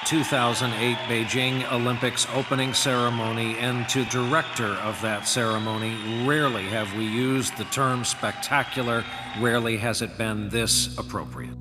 ...2008 Beijing Olympics opening ceremony, and to director of that ceremony, rarely have we used the term spectacular, rarely has it been this appropriate.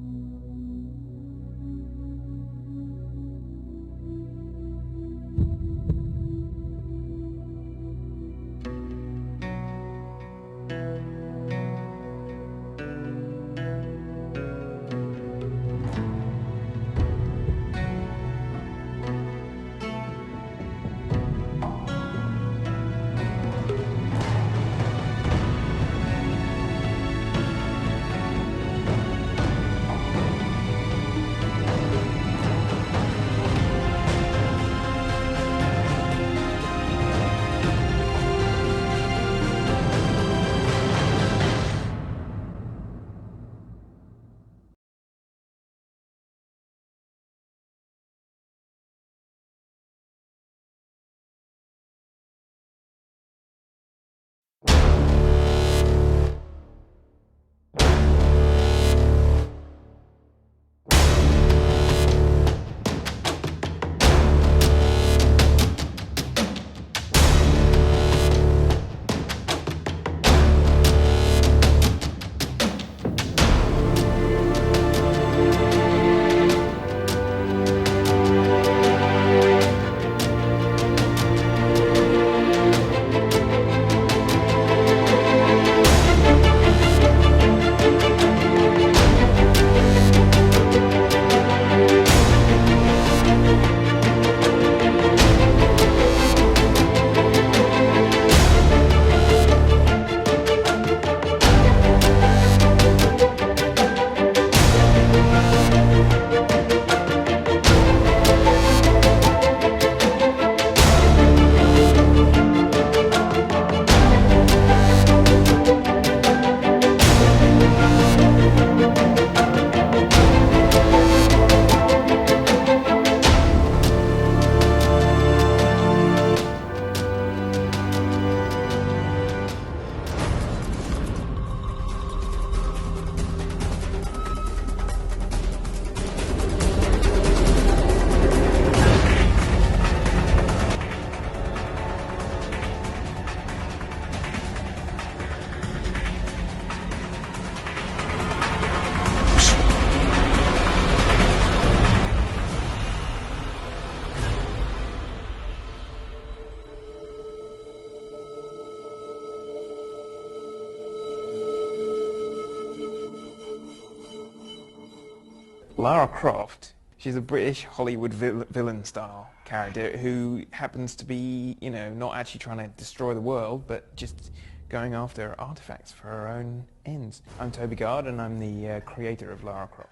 Lara Croft, she's a British Hollywood villain-style character who happens to be, not actually trying to destroy the world, but just going after artifacts for her own ends. I'm Toby Gard, and I'm the creator of Lara Croft.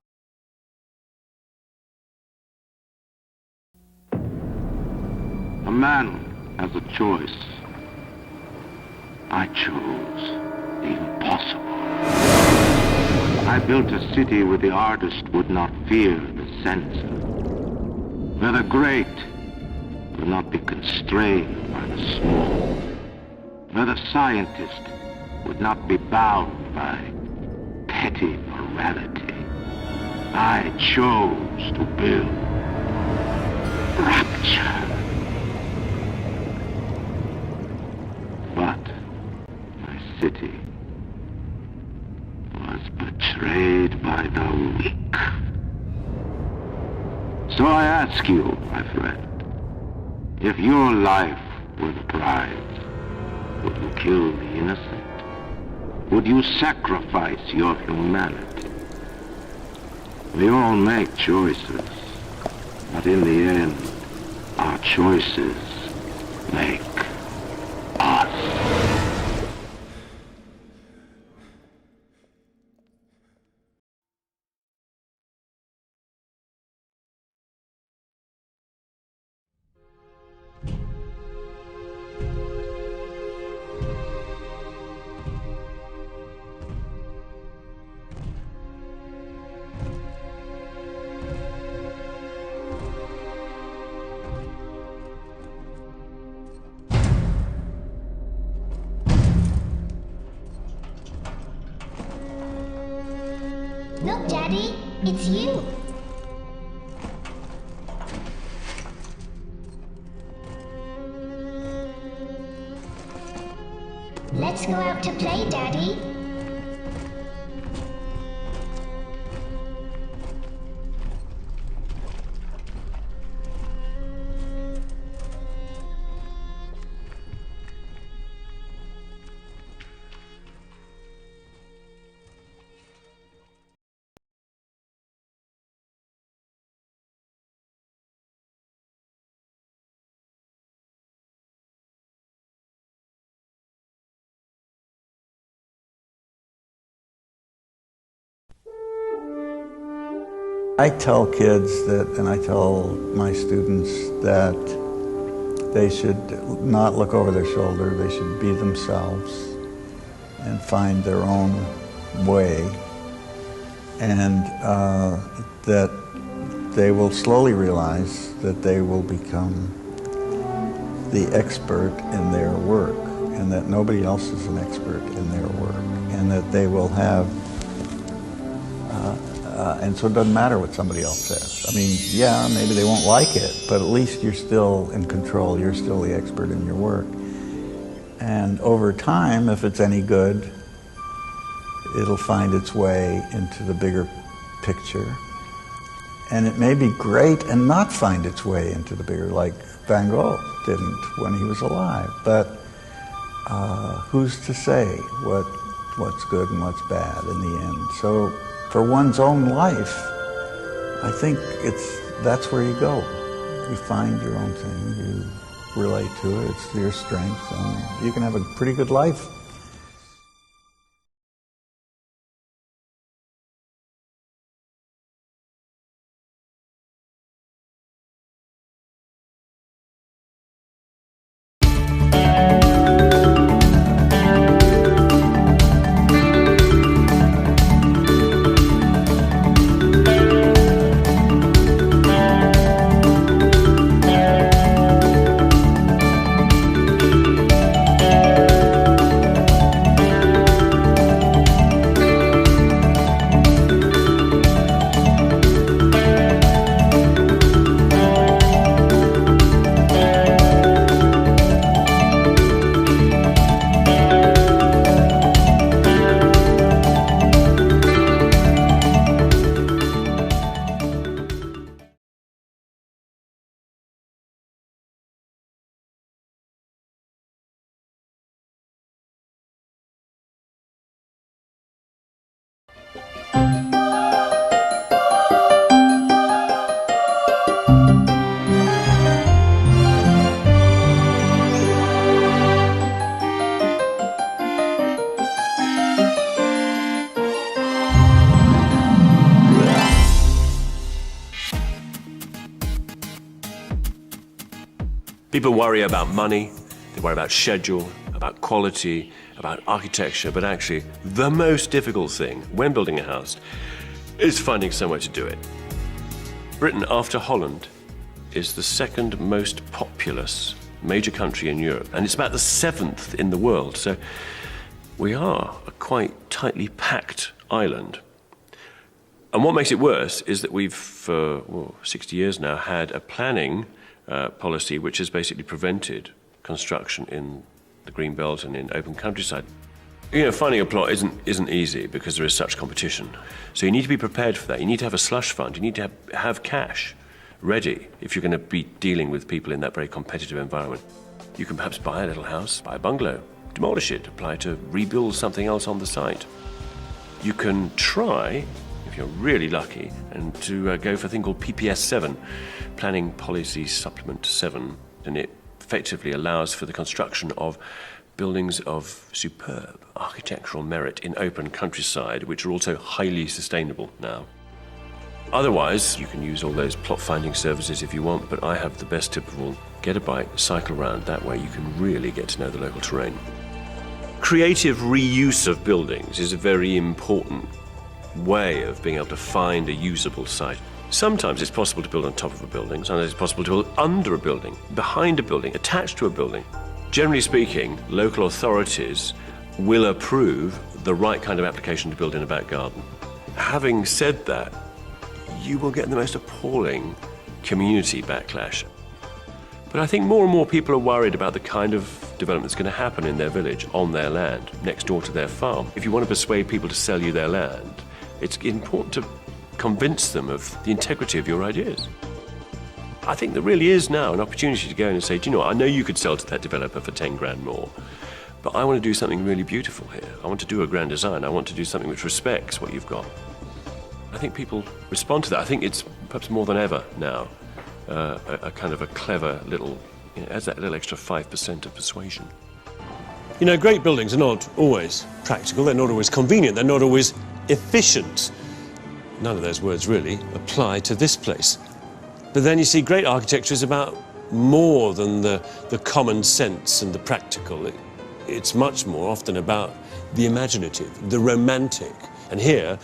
A man has a choice. I chose the impossible. I built a city where the artist would not fear the censor, where the great would not be constrained by the small, where the scientist would not be bound by petty morality. I chose to build rapture. But my city was betrayed by the weak. So I ask you, my friend, if your life were the prize, would you kill the innocent? Would you sacrifice your humanity? We all make choices, but in the end, our choices make us. Look, Daddy, it's you. Let's go out to play, Daddy. I tell kids that, and I tell my students that they should not look over their shoulder, they should be themselves and find their own way, and that they will slowly realize that they will become the expert in their work, and that nobody else is an expert in their work, and that they will have and so it doesn't matter what somebody else says. I mean, yeah, maybe they won't like it, but at least you're still in control. You're still the expert in your work. And over time, if it's any good, it'll find its way into the bigger picture. And it may be great and not find its way into the bigger, like Van Gogh didn't when he was alive. But who's to say what's good and what's bad in the end? So for one's own life, I think that's where you go. You find your own thing, you relate to it, it's your strength, and you can have a pretty good life. People worry about money, they worry about schedule, about quality, about architecture, but actually the most difficult thing when building a house is finding somewhere to do it. Britain, after Holland, is the second most populous major country in Europe, and it's about the 7th in the world, so we are a quite tightly packed island. And what makes it worse is that we've, for 60 years now, had a planning policy which has basically prevented construction in the green belt and in open countryside. You know, finding a plot isn't easy because there is such competition. So you need to be prepared for that. You need to have a slush fund. You need to have cash ready if you're going to be dealing with people in that very competitive environment. You can perhaps buy a little house, buy a bungalow, demolish it, apply to rebuild something else on the site. You can try, if you're really lucky, and to go for a thing called PPS 7, Planning Policy Supplement 7, and it effectively allows for the construction of buildings of superb architectural merit in open countryside, which are also highly sustainable now. Otherwise, you can use all those plot finding services if you want, but I have the best tip of all. Get a bike, cycle around, that way you can really get to know the local terrain. Creative reuse of buildings is a very important way of being able to find a usable site. Sometimes it's possible to build on top of a building, sometimes it's possible to build under a building, behind a building, attached to a building. Generally speaking, local authorities will approve the right kind of application to build in a back garden. Having said that, you will get the most appalling community backlash. But I think more and more people are worried about the kind of development that's going to happen in their village, on their land, next door to their farm. If you want to persuade people to sell you their land, it's important to convince them of the integrity of your ideas. I think there really is now an opportunity to go in and say, do you know what, I know you could sell to that developer for 10 grand more, but I want to do something really beautiful here. I want to do a grand design. I want to do something which respects what you've got. I think people respond to that. I think it's perhaps more than ever now a kind of a clever little, adds that little extra 5% of persuasion. You know, great buildings are not always practical, they're not always convenient, they're not always efficient. None of those words really apply to this place. But then you see, great architecture is about more than the common sense and the practical. It's much more often about the imaginative, the romantic. And here,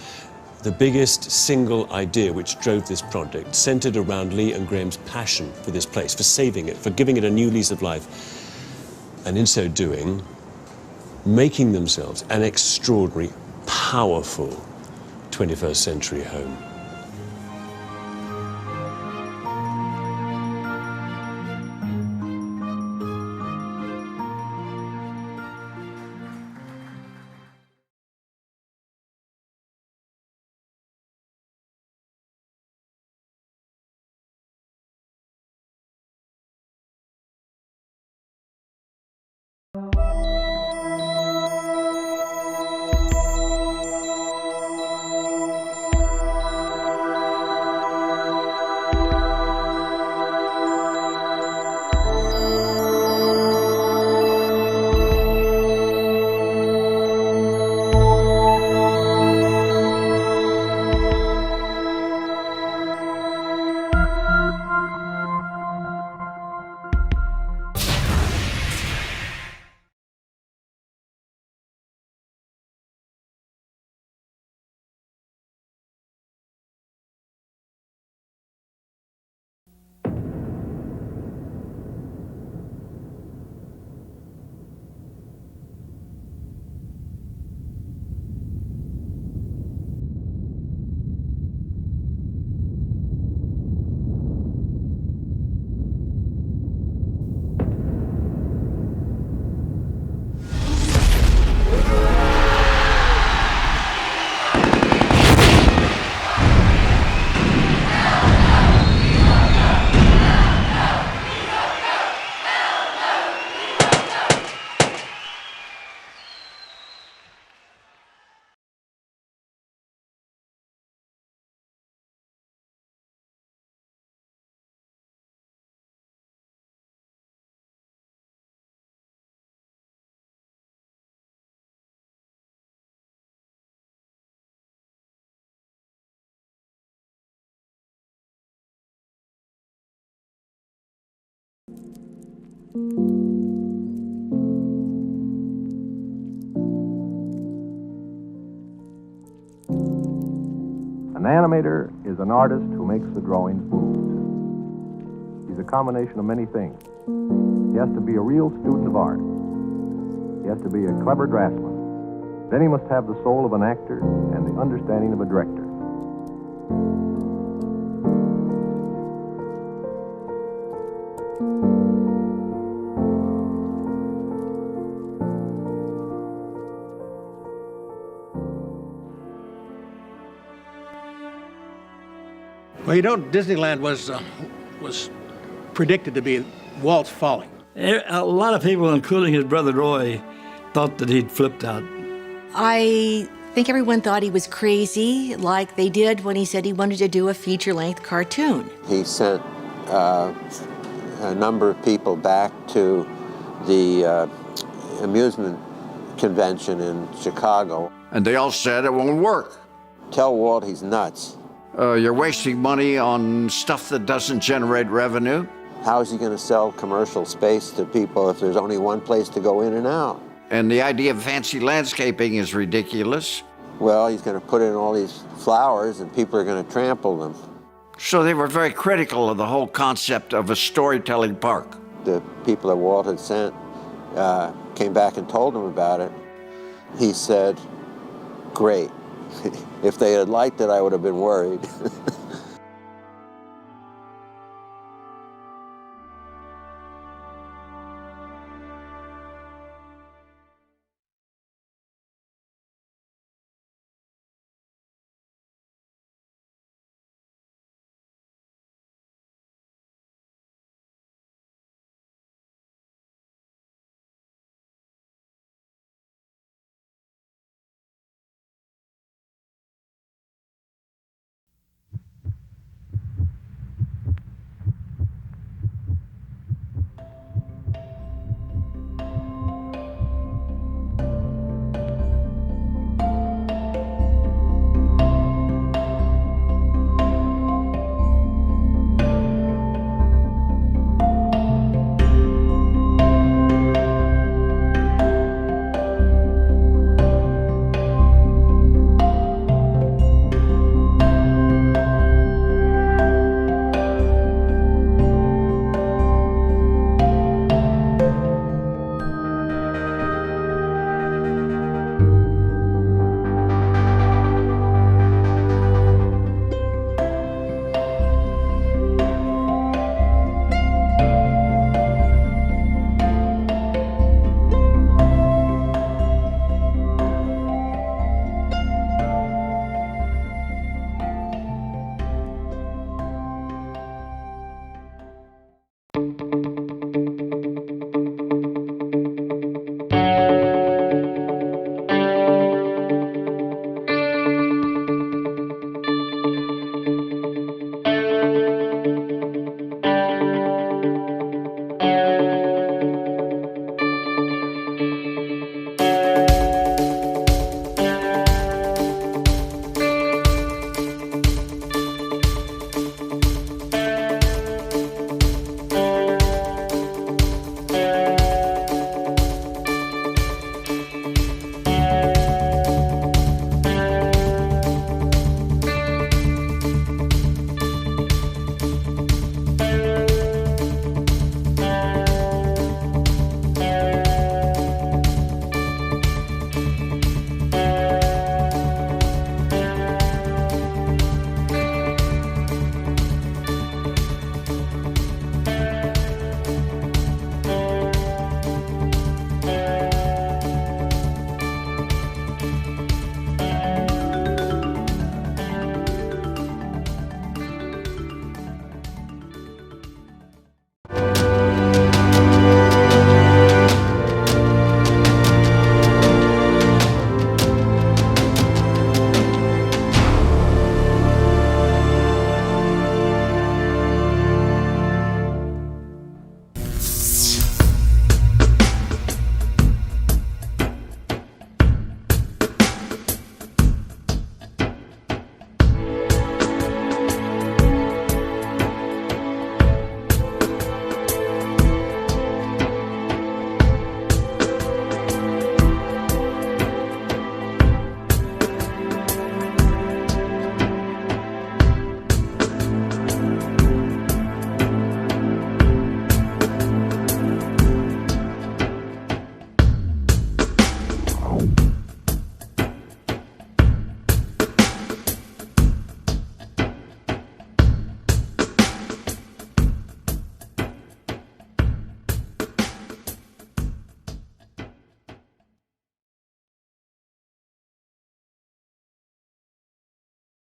the biggest single idea which drove this project centered around Lee and Graham's passion for this place, for saving it, for giving it a new lease of life, and in so doing, making themselves an extraordinary, powerful 21st century home. An animator is an artist who makes the drawings move. He's a combination of many things. He has to be a real student of art. He has to be a clever draftsman. Then he must have the soul of an actor and the understanding of a director. Well, you know, Disneyland was predicted to be Walt's folly. A lot of people, including his brother Roy, thought that he'd flipped out. I think everyone thought he was crazy, like they did when he said he wanted to do a feature-length cartoon. He sent a number of people back to the amusement convention in Chicago. And they all said it won't work. Tell Walt he's nuts. You're wasting money on stuff that doesn't generate revenue. How is he going to sell commercial space to people if there's only one place to go in and out? And the idea of fancy landscaping is ridiculous. Well, he's going to put in all these flowers and people are going to trample them. So they were very critical of the whole concept of a storytelling park. The people that Walt had sent came back and told him about it. He said, great. If they had liked it, I would have been worried.